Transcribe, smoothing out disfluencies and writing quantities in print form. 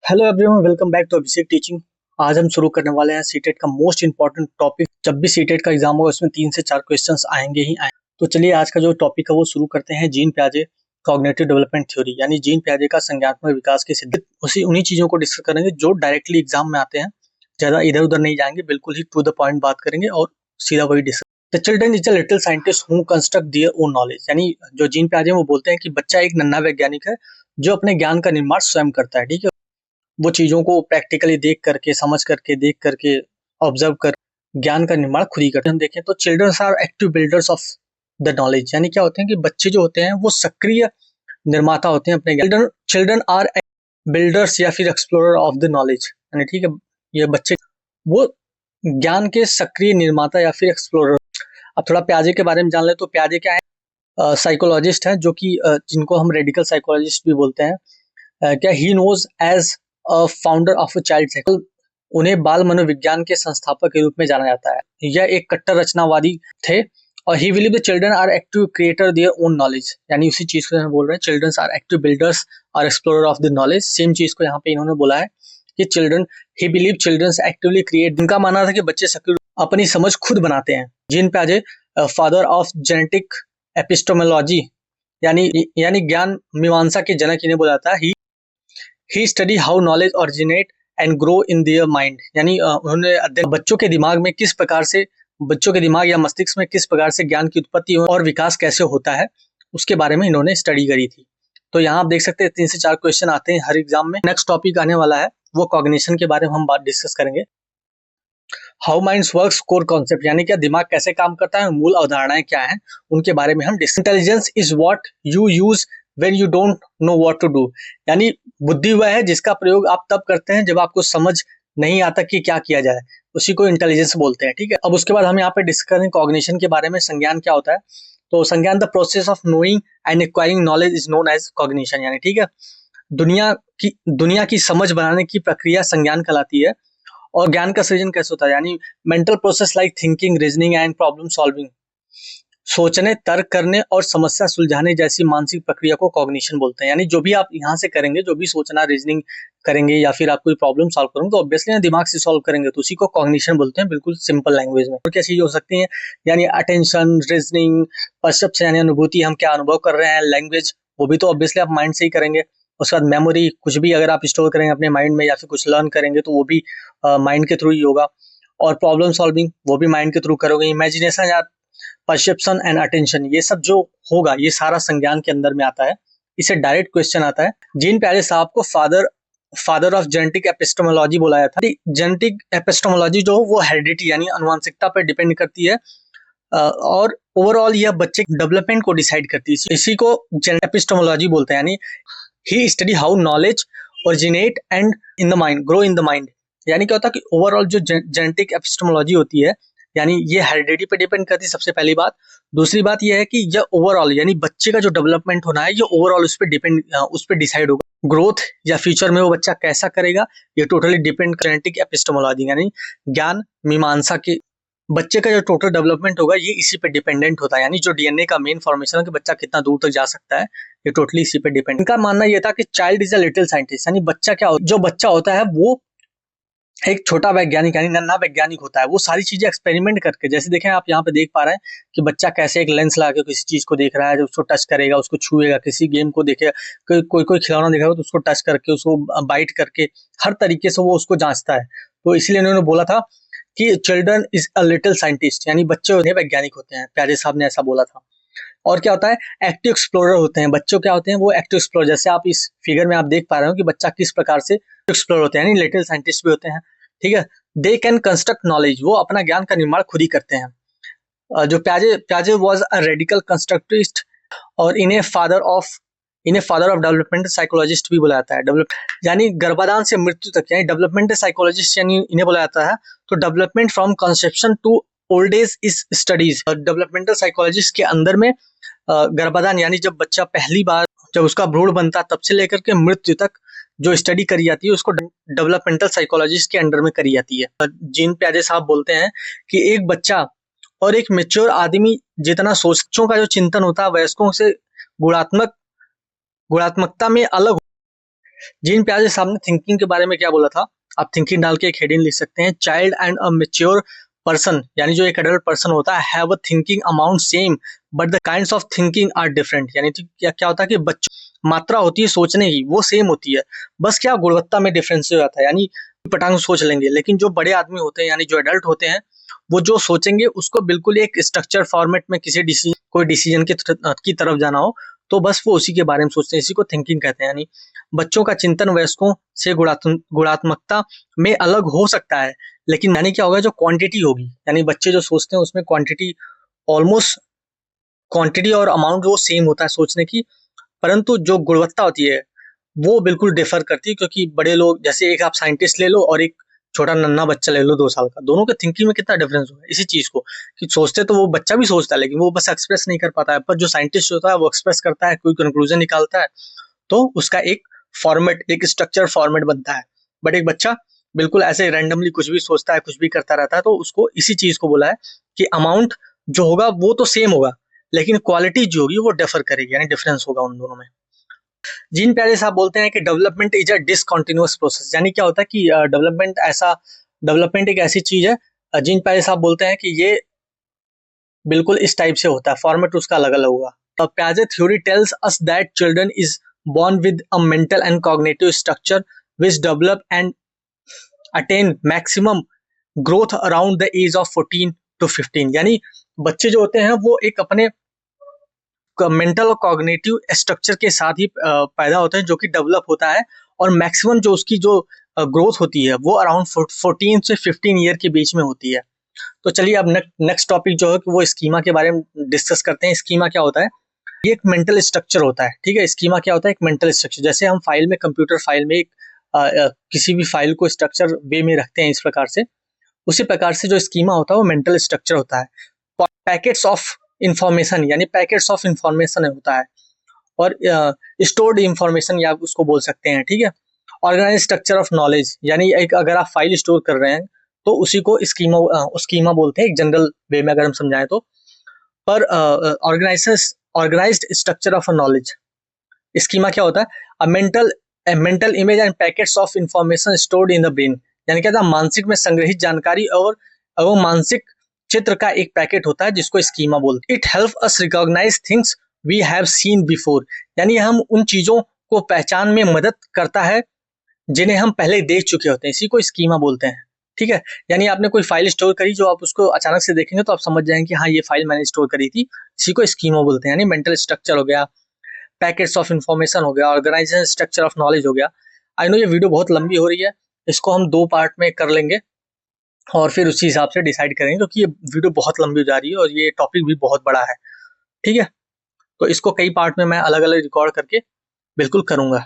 Hello everyone, welcome back to Abhishek teaching. आज हम शुरू करने वाले हैं सीटेट का मोस्ट इंपॉर्टेंट टॉपिक। जब भी सीटेट का एग्जाम होगा उसमें 3 से 4 क्वेश्चंस आएंगे ही आएंगे। तो चलिए आज का जो टॉपिक है वो शुरू करते हैं। जीन पियाजे कॉग्निटिव डेवलपमेंट थ्योरी यानी जीन पियाजे का संज्ञानात्मक विकास के सिद्धांत। उन्हीं चीजों को डिस्कस करेंगे जो डायरेक्टली एग्जाम में आते हैं। ज्यादा इधर उधर नहीं जाएंगे, बिल्कुल ही टू द पॉइंट बात करेंगे और सीधा वही discuss. The children is a little scientist who construct there own knowledge. यानी जो जीन पियाजे वो बोलते हैं कि बच्चा एक नन्हा वैज्ञानिक है जो अपने ज्ञान का निर्माण स्वयं करता है। ठीक है, वो चीजों को प्रैक्टिकली देख करके, समझ करके, देख करके, ऑब्जर्व कर ज्ञान का निर्माण खुद ही करते हैं। हम देखें तो children are active builders of the knowledge. यानी क्या होते हैं कि बच्चे जो होते हैं वो सक्रिय निर्माता होते हैं अपने ज्ञान। चिल्ड्रन आर बिल्डर्स या फिर एक्सप्लोरर ऑफ द नॉलेज। यानी ठीक है, ये बच्चे वो ज्ञान के सक्रिय निर्माता या फिर एक्सप्लोरर। अब थोड़ा प्याजे के बारे में जान ले तो प्याजे क्या है? साइकोलॉजिस्ट है जो कि जिनको हम रेडिकल साइकोलॉजिस्ट भी बोलते हैं। क्या he knows as founder of a child cycle. उन्हें बाल मनोविज्ञान के संस्थापक के रूप में जाना जाता है। यह एक कट्टर रचनावादी थे और he believe the children are active creator their own knowledge. यानी उसी चीज को बोल रहे हैं, चिल्ड्रन आर एक्टिव बिल्डर्स और explorer of the knowledge. Same चीज को यहाँ पे इन्होंने बोला है कि children he believe children actively create. उनका मानना था कि बच्चे सक्रिय अपनी समझ खुद बनाते हैं। जीन पियाजे फादर ऑफ जेनेटिक एपिस्टोमोलॉजी यानी ज्ञान मीमांसा के जनक इन्हें बोला जाता है। He study how knowledge originate and grow in their mind. यानी उन्होंने बच्चों के दिमाग में किस प्रकार से, बच्चों के दिमाग या मस्तिष्क में किस प्रकार से ज्ञान की उत्पत्ति और विकास कैसे होता है उसके बारे में इन्होंने स्टडी करी थी। तो यहाँ आप देख सकते हैं 3 से 4 क्वेश्चन आते हैं हर एग्जाम में। नेक्स्ट टॉपिक आने वाला है वो कॉग्निशन के बारे में हम बात डिस्कस करेंगे। How minds works, core concept. यानी क्या दिमाग कैसे काम करता है, मूल अवधारणाएं क्या हैं, उनके बारे में हम discuss. Intelligence is what you use when you don't know what to do. यानी बुद्धि वह है जिसका प्रयोग आप तब करते हैं जब आपको समझ नहीं आता कि क्या किया जाए, उसी को इंटेलिजेंस बोलते हैं। ठीक है, अब उसके बाद हम यहाँ पे डिस्कस करेंगे कॉग्निशन के बारे में। संज्ञान क्या होता है? तो संज्ञान the process of knowing and acquiring knowledge is known as cognition. यानी ठीक है, दुनिया की समझ बनाने की प्रक्रिया संज्ञान कहलाती है। और ज्ञान का सृजन कैसे होता है? यानी mental process like thinking, reasoning and problem solving. सोचने, तर्क करने और समस्या सुलझाने जैसी मानसिक प्रक्रिया को कॉग्निशन बोलते हैं। यानी जो भी आप यहाँ से करेंगे, जो भी सोचना, रीजनिंग करेंगे या फिर आप कोई प्रॉब्लम सॉल्व करेंगे तो ऑब्वियसली दिमाग से सॉल्व करेंगे, तो उसी को कॉग्निशन बोलते हैं, बिल्कुल सिंपल लैंग्वेज में। और क्या चीज हो सकती है? यानी अटेंशन, रीजनिंग, परसेप्शन यानी अनुभूति, हम क्या अनुभव कर रहे हैं, लैंग्वेज वो भी तो ऑब्वियसली आप माइंड से ही करेंगे। उसके बाद मेमोरी, कुछ भी अगर आप स्टोर करेंगे अपने माइंड में या फिर कुछ लर्न करेंगे तो वो भी माइंड के थ्रू ही होगा। और प्रॉब्लम सॉल्विंग वो भी माइंड के थ्रू करोगे। इमेजिनेशन या परसेप्शन एंड अटेंशन, ये सब जो होगा ये सारा संज्ञान के अंदर में आता है। इसे डायरेक्ट क्वेश्चन आता है। जीन पियाजे साहब को फादर ऑफ जेनेटिक एपिस्टेमोलॉजी बोला जाता है। जेनेटिक एपिस्टेमोलॉजी जो वो हेरिडिटी यानी आनुवंशिकता पर डिपेंड करती है और ओवरऑल यह बच्चे डेवलपमेंट को डिसाइड करती है। इसी को जेनेटिक एपिस्टेमोलॉजी बोलते हैं। यानी he study how knowledge originate and in the mind grow in the mind. यानी क्या होता है कि ओवरऑल जो जेनेटिक एपिस्टेमोलॉजी होती है यानी ये हेरिडिटी पे डिपेंड करती है, सबसे पहली बात। दूसरी बात ये है कि ये ओवरऑल यानी बच्चे का जो डेवलपमेंट होना है ये ओवरऑल उस पर डिसाइड होगा। ग्रोथ या फ्यूचर में वो बच्चा कैसा करेगा ये टोटली डिपेंड जेनेटिक एपिस्टेमोलॉजी यानी ज्ञान मीमांसा के बच्चे का जो टोटल डेवलपमेंट होगा ये इसी पे डिपेंडेंट होता है। यानी जो डीएनए का मेन फॉर्मेशन है कि बच्चा कितना दूर तक जा सकता है ये टोटली इसी पे डिपेंड। इनका मानना ये था कि child is a little scientist. यानी बच्चा जो बच्चा होता है वो एक छोटा वैज्ञानिक यानी नन्हा वैज्ञानिक होता है। वो सारी चीजें एक्सपेरिमेंट करके, जैसे देखें आप यहाँ पे देख पा रहे हैं कि बच्चा कैसे एक लेंस लगा के किसी चीज को देख रहा है, उसको टच करेगा, उसको छुएगा, किसी गेम को देखेगा, कोई खिलौना देखेगा तो उसको टच करके, उसको बाइट करके, हर तरीके से वो उसको जांचता है। तो इसलिए उन्होंने बोला था कि children is a little scientist. यानी बच्चे होते हैं वैज्ञानिक होते हैं, प्यारे साहब ने ऐसा बोला था। और क्या होता है? एक्टिव एक्सप्लोरर होते हैं। बच्चों क्या होते हैं? वो एक्टिव एक्सप्लोरर, जैसे आप इस फिगर में आप देख पा रहे हो कि बच्चा किस प्रकार से एक्सप्लोर होते हैं, यानी लिटिल साइंटिस्ट भी होते हैं। ठीक है, दे कैन कंस्ट्रक्ट नॉलेज, वो अपना ज्ञान का निर्माण खुद ही करते हैं। जो प्याजे वाज अ रेडिकल कंस्ट्रक्टिविस्ट और इन्हें फादर ऑफ डेवलपमेंट साइकोलॉजिस्ट भी बुलाया जाता है। यानी गर्भाधान से मृत्यु तक यानी डेवलपमेंट साइकोलॉजिस्ट यानी इन्हें बुलाया जाता है। तो development from conception to old age is studies. Developmental psychologist के अंदर में गर्भाधान यानी जब बच्चा पहली बार जब उसका भ्रूण बनता तब से लेकर के मृत्यु तक जो स्टडी करी जाती है उसको डेवलपमेंटल साइकोलॉजिस्ट के अंडर में करी जाती है। जीन पियाजे साहब बोलते हैं कि एक बच्चा और एक मेच्योर आदमी जितना सोचों का जो चिंतन होता है वयस्कों से गुणात्मकता में अलग जीन पियाजे साहब ने थिंकिंग के बारे में क्या बोला था, आप थिंकिंग डाल के एक हेडिंग लिख सकते हैं, child and a mature person, यानी जो एक एडल्ट पर्सन होता है, have a thinking amount same but the kinds of thinking are different. यानी क्या क्या होता है कि बच्चों मात्रा होती है सोचने की वो सेम होती है, बस क्या गुणवत्ता में डिफरेंस हो जाता है। यानी पटांग सोच लेंगे, लेकिन जो बड़े आदमी होते हैं यानी जो एडल्ट होते हैं वो जो सोचेंगे उसको बिल्कुल एक स्ट्रक्चर फॉर्मेट में किसी कोई डिसीजन की तरफ जाना हो तो बस वो उसी के बारे में सोचते हैं, इसी को थिंकिंग कहते हैं। यानी बच्चों का चिंतन वयस्कों से गुणात्मकता में अलग हो सकता है, लेकिन यानी क्या होगा, जो क्वांटिटी होगी, यानी बच्चे जो सोचते हैं उसमें क्वांटिटी ऑलमोस्ट क्वांटिटी और अमाउंट वो सेम होता है सोचने की, परंतु जो गुणवत्ता होती है वो बिल्कुल डिफर करती है। क्योंकि बड़े लोग, जैसे एक आप साइंटिस्ट ले लो और एक छोटा नन्हा बच्चा ले लो 2 साल का, दोनों के थिंकिंग में कितना डिफरेंस होगा इसी चीज को, कि सोचते तो वो बच्चा भी सोचता है लेकिन वो बस एक्सप्रेस नहीं कर पाता है, पर जो साइंटिस्ट होता है वो एक्सप्रेस करता है, कोई कंक्लूजन निकालता है, तो उसका एक फॉर्मेट, एक स्ट्रक्चर फॉर्मेट बनता है। बट एक बच्चा बिल्कुल ऐसे रैंडमली कुछ भी सोचता है, कुछ भी करता रहता है, तो उसको इसी चीज को बोला है कि अमाउंट जो होगा वो तो सेम होगा लेकिन क्वालिटी जो होगी वो डिफर करेगी, यानी डिफरेंस होगा उन दोनों में। जीन प्यारे साहब बोलते हैं कि development is a discontinuous process. यानी क्या होता है कि डेवलपमेंट एक ऐसी चीज है, जीन प्यारे साहब बोलते हैं कि ये बिल्कुल इस टाइप से होता है, फॉर्मेट उसका अलग अलग होगा। Piaget theory tells us that children is born with a mental and cognitive structure which develop and attain maximum growth around the age of 14 to 15। यानी बच्चे जो होते हैं वो एक अपने मेंटल और कॉग्निटिव स्ट्रक्चर के साथ ही पैदा होते हैं जो कि डेवलप होता है, और मैक्सिमम जो उसकी जो ग्रोथ होती है वो अराउंड 14 से 15 ईयर के बीच में होती है। तो चलिए अब नेक्स्ट टॉपिक जो है कि वो स्कीमा के बारे में डिस्कस करते हैं। स्कीमा क्या होता है, ये एक मेंटल स्ट्रक्चर होता है, ठीक है। स्कीमा क्या होता है, एक मेंटल स्ट्रक्चर, जैसे हम फाइल में, कंप्यूटर फाइल में एक किसी भी फाइल को स्ट्रक्चर वे में रखते हैं इस प्रकार से, उसी प्रकार से जो स्कीमा होता है वो मेंटल स्ट्रक्चर होता है। पैकेट्स ऑफ इंफॉर्मेशन, यानी पैकेट्स ऑफ इंफॉर्मेशन होता है, और स्टोर्ड इंफॉर्मेशन या उसको बोल सकते हैं, ठीक है। ऑर्गेनाइज स्ट्रक्चर ऑफ नॉलेज, यानी एक अगर आप फाइल स्टोर कर रहे हैं तो उसी को स्कीमा बोलते हैं एक जनरल वे में अगर हम समझाएं तो। पर organized structure of a knowledge, schema क्या होता है, mental image and packets of information stored in the brain. यानी क्या था, मानसिक में संग्रहित जानकारी और मानसिक चित्र का एक पैकेट होता है जिसको स्कीमा बोलते हैं। It help us recognize things we have seen before, यानी हम उन चीजों को पहचान में मदद करता है जिन्हें हम पहले देख चुके होते हैं, इसी को स्कीमा बोलते हैं, ठीक है। यानी आपने कोई फाइल स्टोर करी, जो आप उसको अचानक से देखेंगे तो आप समझ जाएंगे कि हाँ ये फाइल मैंने स्टोर करी थी, इसी को स्कीमा बोलते हैं। यानी मेंटल स्ट्रक्चर हो गया, पैकेट्स ऑफ इंफॉर्मेशन हो गया, ऑर्गेनाइजेशन स्ट्रक्चर ऑफ नॉलेज हो गया। आई नो ये वीडियो बहुत लंबी हो रही है, इसको हम 2 पार्ट में कर लेंगे और फिर उसी हिसाब से डिसाइड करेंगे, क्योंकि ये वीडियो बहुत लंबी हो जा रही है और ये टॉपिक भी बहुत बड़ा है, ठीक है। तो इसको कई पार्ट में मैं अलग अलग रिकॉर्ड करके बिल्कुल करूंगा।